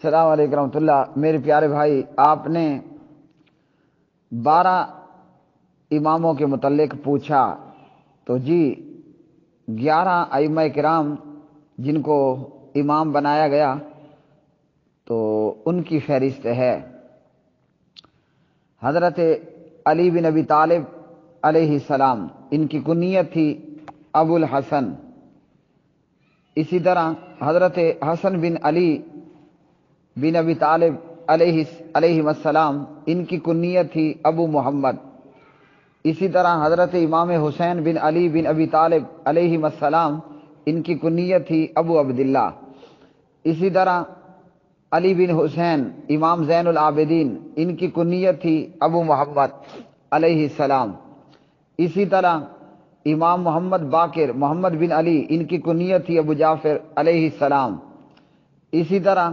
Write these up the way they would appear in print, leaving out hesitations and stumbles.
السلام علیکم ورحمۃ اللہ۔ میرے پیارے بھائی، آپ نے 12 اماموں کے متعلق پوچھا تو جی 11 ائمہ کرام جن کو امام بنایا گیا تو ان کی فہرست ہے۔ حضرت علی بن ابی طالب علیہ السلام، ان کی کنیت تھی ابو الحسن۔ اسی طرح حضرت حسن بن علی بن ابی طالب علیہ السلام، ان کی کنیت تھی ابو محمد۔ اسی طرح حضرت امام حسین بن علی بن ابی طالب علیہ السلام، ان کی کنیت تھی ابو عبداللہ۔ اسی طرح علی بن حسین امام زین العابدین، ان کی کنیت تھی ابو محمد علیہ السلام۔ اسی طرح امام محمد باقر محمد بن علی، ان کی کنیت تھی ابو جعفر علیہ السلام۔ اسی طرح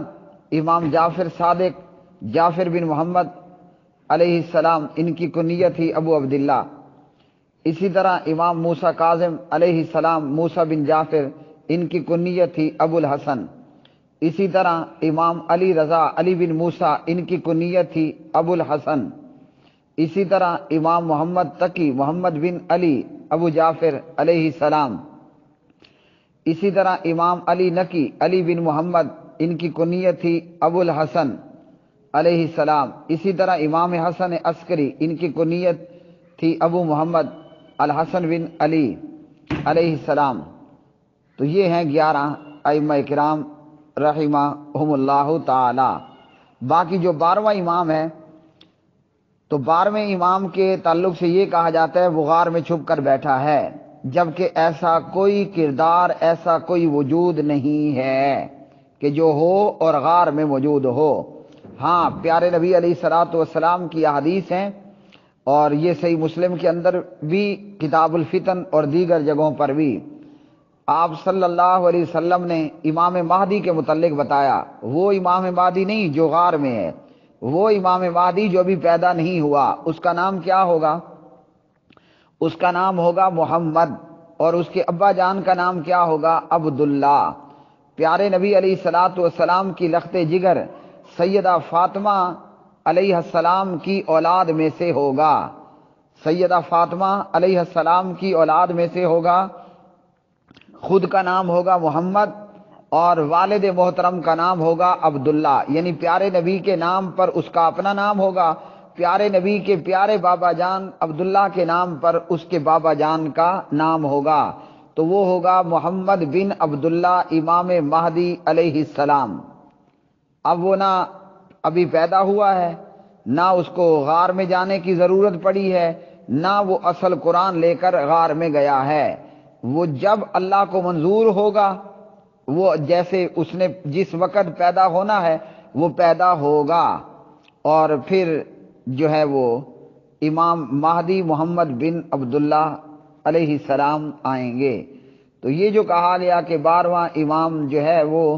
امام جعفر صادق جعفر بن محمد علیہ السلام، ان کی کنیت تھی ابو عبداللہ۔ اسی طرح امام موسیٰ کاظم علیہ السلام موسیٰ بن جعفر، ان کی کنیت تھی ابو الحسن۔ اسی طرح امام علی رضا علی بن موسیٰ، ان کی کنیت تھی ابو الحسن۔ اسی طرح امام محمد تقی محمد بن علی ابو جعفر علیہ السلام۔ اسی طرح امام علی نقی علی بن محمد، ان کی کنیت تھی ابو الحسن علیہ السلام۔ اسی طرح امام حسن عسکری، ان کی کنیت تھی ابو محمد الحسن بن علی علیہ السلام۔ تو یہ ہیں 11 ائمہ کرام رحمہم اللہ تعالی۔ باقی جو 12واں امام ہے تو 12ویں امام کے تعلق سے یہ کہا جاتا ہے وہ غار میں چھپ کر بیٹھا ہے، جبکہ ایسا کوئی کردار، ایسا کوئی وجود نہیں ہے کہ جو ہو اور غار میں موجود ہو۔ ہاں، پیارے نبی علیہ الصلوۃ والسلام کی احادیث ہیں، اور یہ صحیح مسلم کے اندر بھی، کتاب الفتن اور دیگر جگہوں پر بھی آپ صلی اللہ علیہ وسلم نے امام مہدی کے متعلق بتایا، وہ امام مہدی نہیں جو غار میں ہے، وہ امام مہدی جو ابھی پیدا نہیں ہوا، اس کا نام کیا ہوگا؟ اس کا نام ہوگا محمد، اور اس کے ابا جان کا نام کیا ہوگا؟ عبداللہ۔ پیارے نبی علیہ الصلوۃ والسلام کی لخت جگر سیدہ فاطمہ علیہ السلام کی اولاد میں سے ہوگا، سیدہ فاطمہ علیہ السلام کی اولاد میں سے ہوگا۔ خود کا نام ہوگا محمد، اور والد محترم کا نام ہوگا عبداللہ، یعنی پیارے نبی کے نام پر اس کا اپنا نام ہوگا، پیارے نبی کے پیارے بابا جان عبداللہ کے نام پر اس کے بابا جان کا نام ہوگا، تو وہ ہوگا محمد بن عبداللہ امام مہدی علیہ السلام۔ اب وہ نہ ابھی پیدا ہوا ہے، نہ اس کو غار میں جانے کی ضرورت پڑی ہے، نہ وہ اصل قرآن لے کر غار میں گیا ہے۔ وہ جب اللہ کو منظور ہوگا، وہ جیسے اس نے جس وقت پیدا ہونا ہے وہ پیدا ہوگا، اور پھر جو ہے وہ امام مہدی محمد بن عبداللہ علیہ السلام آئیں گے۔ تو یہ جو کہا گیا کہ 12واں امام جو ہے وہ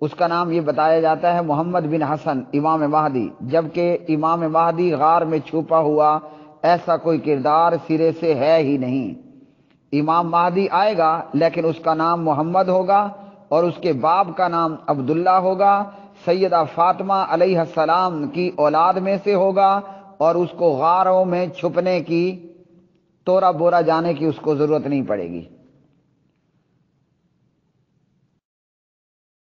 اس کا نام یہ بتایا جاتا ہے محمد بن حسن امام مہدی، جبکہ امام مہدی غار میں چھپا ہوا ایسا کوئی کردار سرے سے ہے ہی نہیں۔ امام مہدی آئے گا لیکن اس کا نام محمد ہوگا، اور اس کے باپ کا نام عبداللہ ہوگا، سیدہ فاطمہ علیہ السلام کی اولاد میں سے ہوگا، اور اس کو غاروں میں چھپنے کی، تورا بورا جانے کی اس کو ضرورت نہیں پڑے گی۔